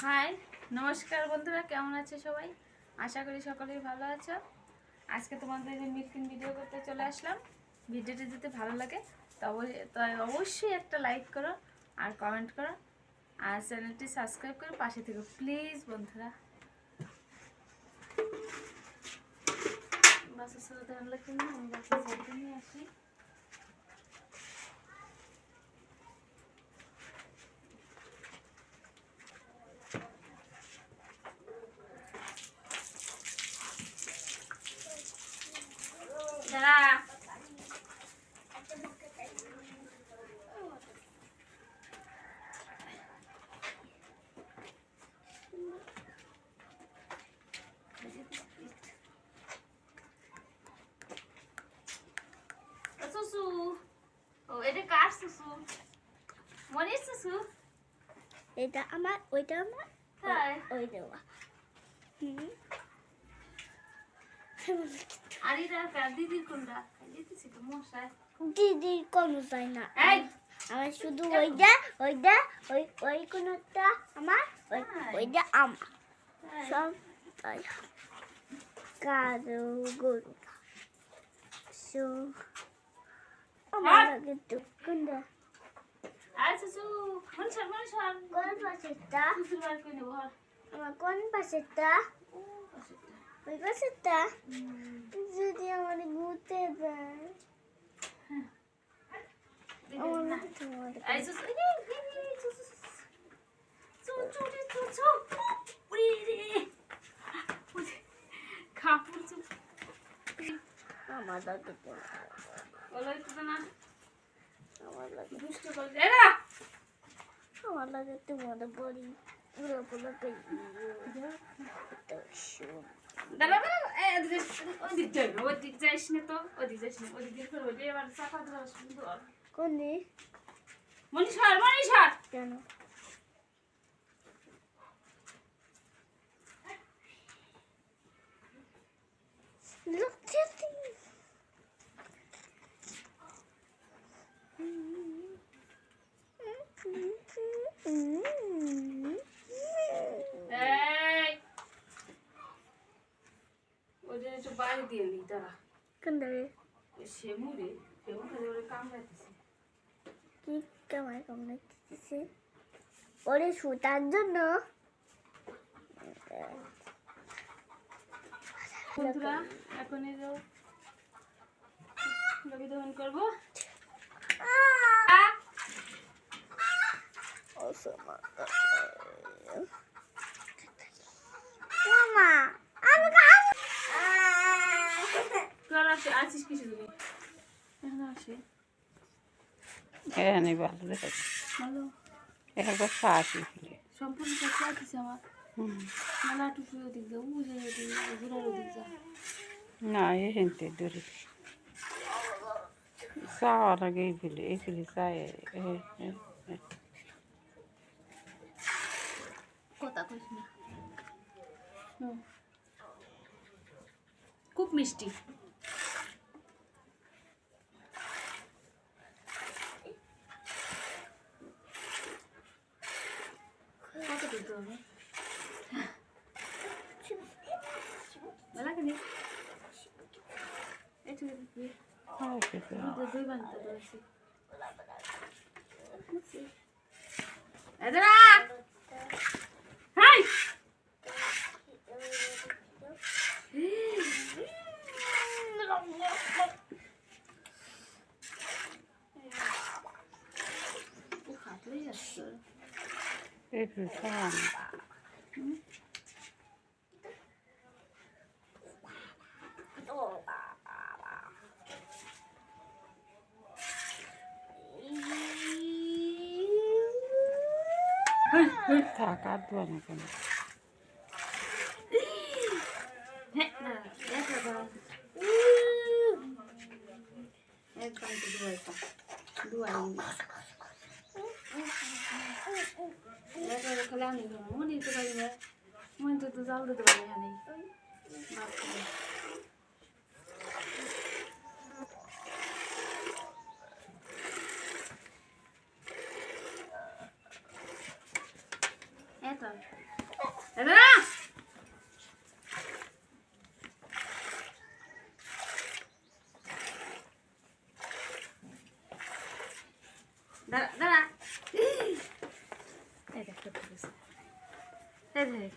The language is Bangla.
হাই, নমস্কার বন্ধুরা, কেমন আছে সবাই? আশা করি সকলেই ভালো আছো। আজকে তোমাদের যে মিল্কিং ভিডিও করতে চলে আসলাম। ভিডিওটি যদি ভালো লাগে তবে অবশ্যই একটা লাইক করো আর কমেন্ট করো আর চ্যানেলটি সাবস্ক্রাইব করে পাশে থেকো প্লিজ বন্ধুরা। বাসের সাথে আনলে কিন্তু আমি বাসের সাথে নিয়ে আসি। দাঁড়া সুসু, ও এটা কার সুসু? মনির সুসু? এটা আমার, ওইটা আমার, হ্যাঁ। ওই দেওয়া। আর এটা কার? দিদির কোনটা? দিতেছি তো মশাই। দিদির কোনো চাই না, এই আমার শুধু ওইটা ওইটা ওই ওই কোনটা আমার, ওইটা আমার সব তাই। কারো গরু আমার লাগে তো কোনটা আর সুসু মনসার কোন পাশেরটা, সুসুর বার করে নেবো। আমার কোন পাশেরটা, ওই পাশেরটা। যদি আমার ঘুরতে দেয় আমার লাগে তোমার এই সুসু, সুসু উড়ি রে কাপড় চুপ আমার লাগে তোমার, বলো একটু না আমার লাগে দুষ্ট করে এরা আমার লাগে তোমার বড়ি পুরো পুরো তো শুন। দাঁড়া ওদিক যাই না, ওদিক যাইস না তো, ওদিক যাইস না, ওদিক দিয়ে করবো এবার চাপা ধরা সুন্দর। কোন দিক? মনীষার কেন এই ওদের একটু বাড়ি দিয়ে নি দাঁড়া। কোন দিকে? সেমু রে, সেমু খালি ওরে কামড়াইতেছে। কি কেমন কেমন দিতেছে ওরে সুতার জন্য। বন্ধুরা এখন এই যে রবি দহন করবো। মামা আমি তোর আছিস কিছু তুমি এখন আসে এখানে ভালো লেগেছে ভালো একবার শাসি সম্পূর্ণ কাছে আছিস আমার মেলা টুকু ওদিক যা উজে ঘুরার ওদিক যা না এখানতে দূরে চাওয়ার আগে এই ফিলি চাই কথা কইস না। খুব মিষ্টি কত দিতে হবে মেলা কেন দুই বানতে বলছি এদরা হাই হাতলেই যাচ্ছে এই ফিলি চাওয়া থাক আর দোয়া না কোনো এই তো দাঁড়া দাঁড়া দাঁড়া এই দেখ এই দেখ